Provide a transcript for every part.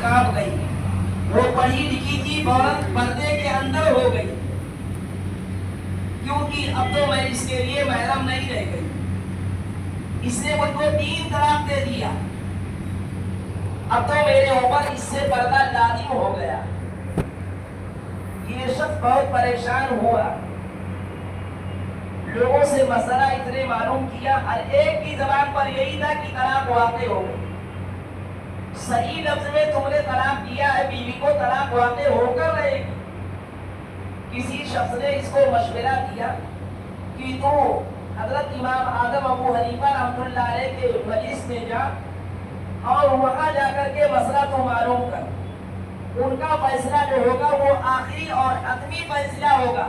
کانپ گئی. وہ پڑھی لکھی تھی فوراً پردے کے اندر ہو گئی, کیونکہ اب تو میں اس کے لیے محرم نہیں رہ گئی. اس نے مجھ کو 3 طلاق دے دیا, اب تو میرے اوپر اس سے پردہ لازم ہو گیا. یہ شخص بہت پریشان ہوا, لوگوں سے مسئلہ اتنے معلوم کیا, ہر ایک کی زبان پر یہی تھا کہ طلاق واقع ہو گئی. صحیح لفظ میں تم نے طلاق دیا ہے, بیوی کو طلاق واقع ہو کر رہے گی. کسی شخص نے اس کو مشورہ دیا کہ تو حضرت امام اعظم ابو حنیفہ رحمۃ اللہ علیہ کے مجلس میں جا اور وہاں جا کر کے مسئلہ تو معلوم کر. ان کا فیصلہ جو ہوگا وہ آخری اور حتمی فیصلہ ہوگا,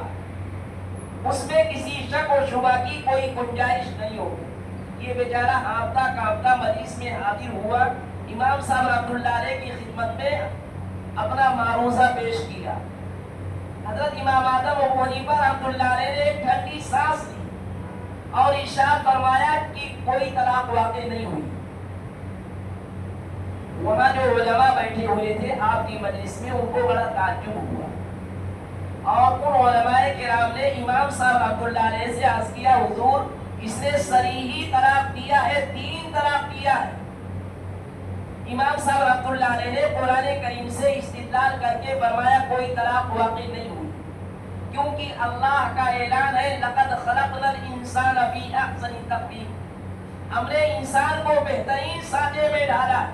اس میں کسی شک و شبہ کی کوئی گنجائش نہیں ہوگی. یہ بیچارہ ہانپتا کانپتا مجلس میں حاضر ہوا, امام صاحب رحمۃ اللہ علیہ کی خدمت میں اپنا معروضہ پیش کیا. حضرت امام اعظم ابو حنیفہ رحمۃ اللہ علیہ نے ایک ٹھنڈی سانس لی اور ارشاد فرمایا کہ کوئی طلاق واقع نہیں ہوئی. وہاں جو علماء بیٹھے ہوئے تھے آپ کی مجلس میں, ان کو بڑا تعجب ہوا, اور ان علماء کرام نے امام صاحب رحمۃ اللہ علیہ سے عرض کیا, حضور اس نے صریحی طلاق دیا ہے, 3 طلاق دیا ہے. امام صاحب رحمۃ اللہ علیہ نے قرآن کریم سے استدلال کر کے فرمایا کوئی طلاق واقع نہیں ہوئی, کیونکہ اللہ کا اعلان ہے لقد خلقنا الانسان فی احسن تقویم, ہم نے انسان کو بہترین سانچے میں ڈالا.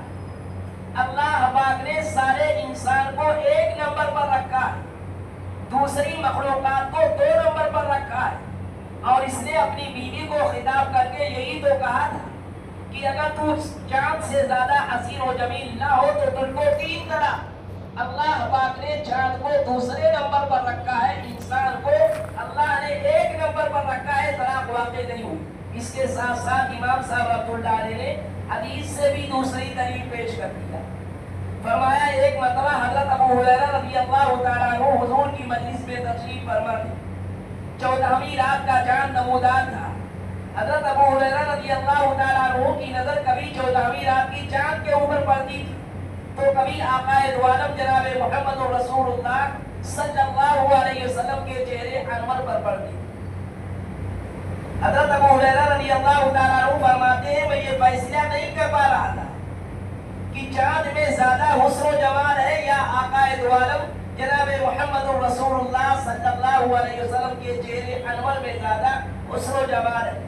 اللہ پاک نے سارے انسان کو 1 نمبر پر رکھا ہے, دوسری مخلوقات کو 2 نمبر پر رکھا ہے. اور اس نے اپنی بیوی کو خطاب کر کے یہی تو کہا تھا کہ اگر تو چاند سے زیادہ حسین و جمیل نہ ہو تو تجھ کو 3 طلاق. اللہ پاک نے چاند کو دوسرے نمبر پر رکھا ہے, انسان کو اللہ نے 1 نمبر پر رکھا ہے, طلاق واقع نہیں ہوئی. اس کے ساتھ ساتھ امام صاحب رحمۃ اللہ علیہ نے حدیث سے بھی دوسری دلیل پیش کر دیا. فرمایا ایک مرتبہ حضرت ابو ہریرہ رضی اللہ تعالیٰ عنہ حضور کی مجلس میں تشریف فرما تھے. 14ویں رات کا چاند نمودار تھا. حضرت ابو ہریرہ رضی اللہ تعالیٰ عنہ کی نظر کبھی 14ویں رات کی چاند کے اوپر پڑتی تھی تو کبھی آقا دو عالم جناب محمد رسول اللہ صلی اللہ علیہ وسلم کے چہرے انور پر پڑتی. حضرت ابو ہریرہ رضی اللہ تعالیٰ عنہ فرماتے ہیں میں یہ فیصلہ نہیں کر پا رہا تھا کہ چاند میں زیادہ حسن و جمال ہے یا آقا دو عالم جناب محمد رسول اللہ صلی اللہ علیہ وسلم کے چہرے انور میں زیادہ حسن و جمال ہے.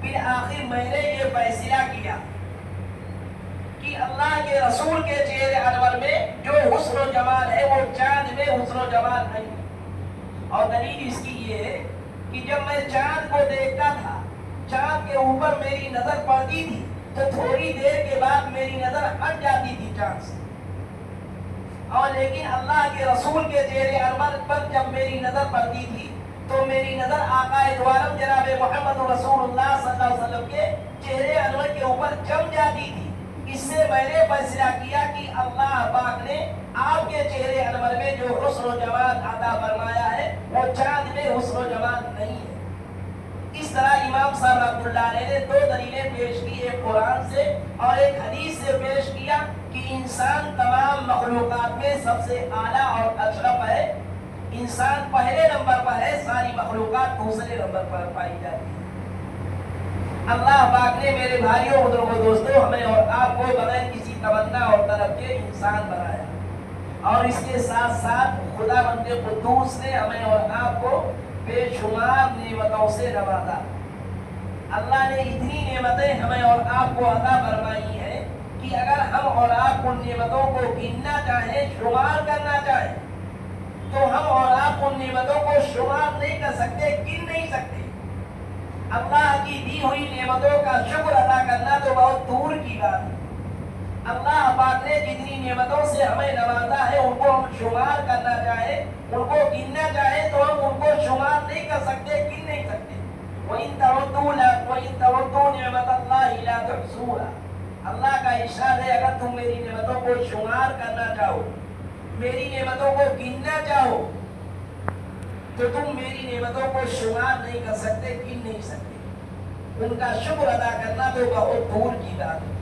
پھر آخر میں نے یہ فیصلہ کیا کہ اللہ کے رسول کے چہرے انور میں جو حسن و جمال ہے وہ چاند میں حسن و جمال نہیں. اور دلیل اس کی یہ ہے کہ جب میں چاند کو دیکھتا تھا, چاند کے اوپر میری نظر پڑتی تھی تو تھوڑی دیر کے بعد میری نظر ہٹ جاتی تھی چاند سے, اور لیکن اللہ کے رسول کے چہرے انور پر جب میری نظر پڑتی تھی تو میری نظر آقا دو عالم جناب محمد رسول اللہ صلی اللہ علیہ وسلم کے چہرے انور کے اوپر جم جاتی تھی. اس سے میں نے فیصلہ کیا کہ اللہ پاک نے آپ کے چہرے انور میں جو حسن و جمال عطا فرمایا ہے وہ چاند میں حسن و جمال نہیں ہے. اس طرح امام صاحب رحمۃ اللہ علیہ نے 2 دلیلیں پیش کی, ایک قرآن سے اور ایک حدیث سے پیش کیا کہ انسان تمام مخلوقات میں سب سے اعلیٰ اور اشرف ہے. انسان پہلے نمبر پر ہے, ساری مخلوقات دوسرے نمبر پر پائی جاتی ہے. اللہ پاک نے میرے بھائیوں بزرگوں دوستوں ہمیں اور آپ کو بغیر کسی تمنا اور طلب کے انسان بنایا, اور اس کے ساتھ ساتھ خدا بند قدوس نے ہمیں اور آپ کو بے شمار نعمتوں سے نوازا. اللہ نے اتنی نعمتیں ہمیں اور آپ کو عطا فرمائی ہیں کہ اگر ہم اور آپ ان نعمتوں کو گننا چاہیں, شمار کرنا چاہیں تو ہم اور آپ ان نعمتوں کو شمار نہیں کر سکتے, گن نہیں سکتے. اللہ کی دی ہوئی نعمتوں کا شکر ادا کرنا تو بہت دور کی بات ہے. اللہ پاک نے جتنی نعمتوں سے ہمیں نوازا ہے ان کو ہم شمار کرنا چاہیں, ان کو گننا چاہیں تو ہم ان کو شمار نہیں کر سکتے, گن نہیں سکتے. وَإِن تَعُدُّوا نِعْمَتَ اللَّهِ لَا تُحْصُوهَا. اللہ کا ارشاد ہے اگر تم میری نعمتوں کو شمار کرنا چاہو, میری نعمتوں کو گننا چاہو تو تم میری نعمتوں کو شمار نہیں کر سکتے, گن نہیں سکتے. ان کا شکر ادا کرنا تو بہت دور کی بات ہے.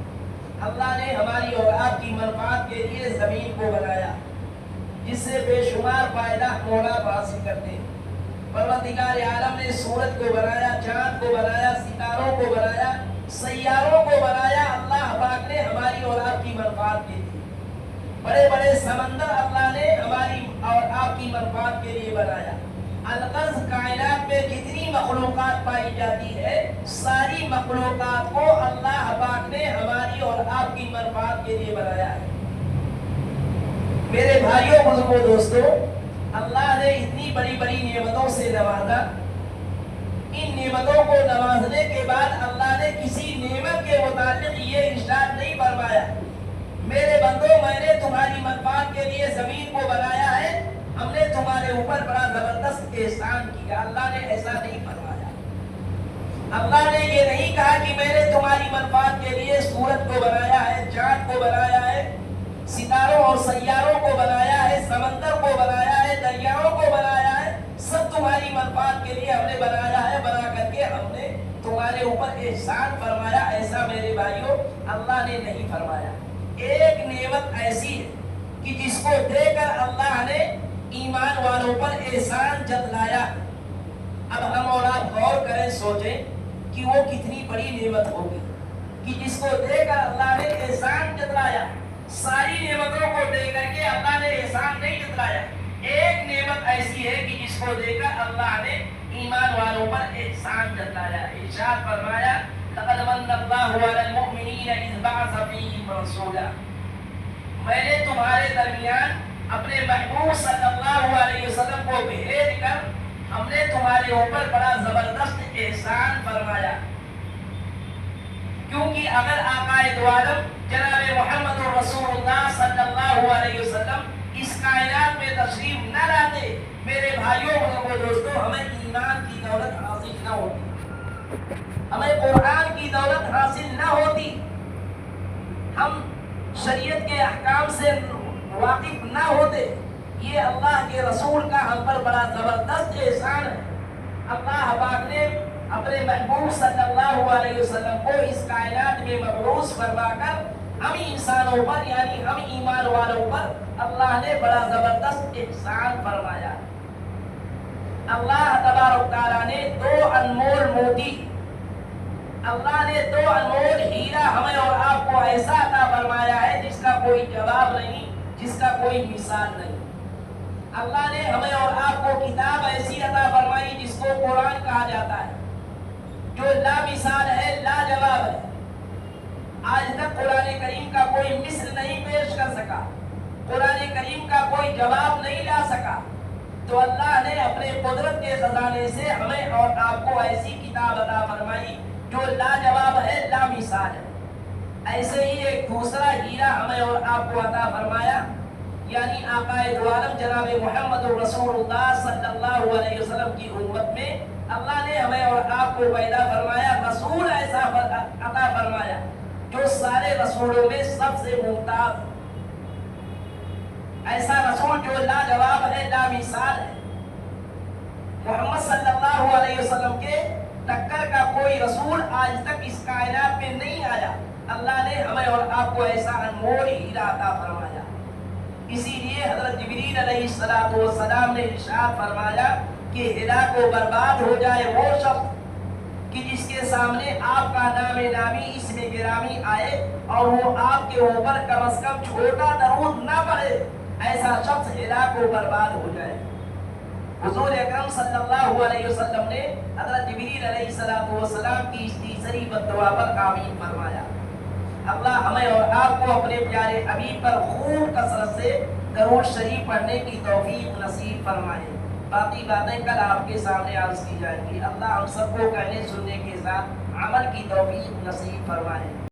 اللہ نے ہماری اور آپ کی منفعت کے لیے زمین جس سے بے شمار فائدہ مولاد حاصل کرتے ہیں۔ پروردگار عالم نے سورج کو بنایا، چاند کو بنایا، ستاروں کو بنایا، سیاروں کو بنایا، اللہ پاک نے ہماری اور آپ کی منفعت کے لیے۔ بڑے بڑے سمندر اللہ نے ہماری اور آپ کی منفعت کے لیے بنایا۔ الغرض کائنات میں جتنی مخلوقات پائی جاتی ہے، ساری مخلوقات کو اللہ پاک نے ہماری اور آپ کی منفعت کے لیے بنایا ہے۔ میرے بھائیوں بزرگوں دوستوں، اللہ نے اتنی بڑی بڑی نعمتوں سے نوازا۔ ان نعمتوں کو نوازنے کے بعد اللہ نے کسی نعمت کے متعلق یہ ارشاد نہیں فرمایا میرے بندوں میں نے تمہاری منفعت کے لیے زمین کو بنایا ہے، ہم نے تمہارے اوپر بڑا زبردست احسان کیا۔ اللہ نے ایسا نہیں فرمایا۔ اللہ نے یہ نہیں کہا کہ میں نے تمہاری منفعت کے لیے سورج کو بنایا ہے، چاند کو بنایا ہے، ستاروں اور سیاروں کو بنایا ہے، سمندر کو بنایا ہے، دریاؤں کو بنایا ہے، سب تمہاری منفعت کے لیے ہم نے بنایا ہے، بنا کر کے ہم نے تمہارے اوپر احسان فرمایا۔ ایسا میرے بھائیوں اللہ نے نہیں فرمایا۔ ایک نعمت ایسی ہے کہ جس کو دے کر اللہ نے ایمان والوں پر احسان جتلایا۔ اب ہم اور آپ غور کریں، سوچیں کہ وہ کتنی بڑی نعمت ہوگی کہ جس کو دے کر اللہ نے احسان جتلایا۔ ساری نعمتوں کو دے کر کے اللہ نے احسان نہیں جتلایا۔ ایک نعمت ایسی ہے کہ جس کو دے کر اللہ نے ایمان والوں پر احسان جتلایا۔ ارشاد فرمایا لقد من اللہ علی المؤمنین اذ بعث فیہم رسولا، میں نے تمہارے درمیان اپنے محبوب صلی اللہ علیہ وسلم کو بھیج کر ہم نے تمہارے اوپر بڑا زبردست احسان فرمایا۔ کیونکہ اگر آقا دو عالم جناب محمد رسول اللہ صلی اللہ علیہ وسلم اس کائنات میں تشریف نہ لاتے، میرے بھائیوں بزرگوں دوستوں، ہمیں ایمان کی دولت حاصل نہ ہوتی، ہمیں قرآن کی دولت حاصل نہ ہوتی، ہم شریعت کے احکام سے واقف نہ ہوتے۔ یہ اللہ کے رسول کا ہم پر بڑا زبردست احسان ہے۔ اللہ پاک نے اپنے محبوب صلی اللہ علیہ وسلم کو اس کائنات میں مبعوث فرما کر ہم انسانوں پر یعنی ہم ایمان والوں پر اللہ نے بڑا زبردست احسان فرمایا۔ اللہ تبارک تعالیٰ نے دو انمول موتی، اللہ نے دو انمول ہیرا ہمیں اور آپ کو ایسا عطا فرمایا ہے جس کا کوئی جواب نہیں، جس کا کوئی مثال نہیں۔ اللہ نے ہمیں اور آپ کو کتاب ایسی عطا فرمائی جس کو قرآن کہا جاتا ہے، جو لا مثال ہے، لا جواب ہے۔ آج تک قرآن کریم کا کوئی مثل نہیں پیش کر سکا، قرآن کریم کا کوئی جواب نہیں لا سکا۔ تو اللہ نے اپنے قدرت کے خزانے سے ہمیں اور آپ کو ایسی کتاب عطا فرمائی جو لا جواب ہے، لا مثال ہے۔ ایسے ہی ایک دوسرا ہیرا ہمیں اور آپ کو عطا فرمایا، یعنی آقا دو عالم جناب محمد رسول اللہ صلی اللہ علیہ وسلم کی امت میں اللہ نے ہمیں اور آپ کو پیدا فرمایا، رسول ایسا عطا فرمایا جو سارے رسولوں میں سب سے ممتاز، ایسا رسول جو لا جواب ہے، لا مثال ہے۔ محمد صلی اللہ علیہ وسلم کے ٹکر کا کوئی رسول آج تک اس کائنات میں نہیں آیا۔ اللہ نے ہمیں اور آپ کو ایسا انمول ہیرا عطا فرمایا۔ اسی لیے حضرت جبریل علیہ السلام نے ارشاد فرمایا کہ ہلاک و برباد ہو جائے وہ شخص کہ جس کے سامنے آپ کا نام نامی اسم گرامی آئے اور وہ آپ کے اوپر کم از کم چھوٹا درود نہ پڑھے، ایسا شخص ہلاک و برباد ہو جائے۔ حضور اکرم صلی اللہ علیہ وسلم نے حضرت جبریل علیہ السلام کی اس تیسری بددعا پر آمین فرمایا۔ اللہ ہمیں اور آپ کو اپنے پیارے حبیب پر خوب کثرت سے درود شریف پڑھنے کی توفیق نصیب فرمائے۔ باقی باتیں کل آپ کے سامنے عرض کی جائیں گی۔ اللہ ہم سب کو کہنے سننے کے ساتھ عمل کی توفیق نصیب فرمائے۔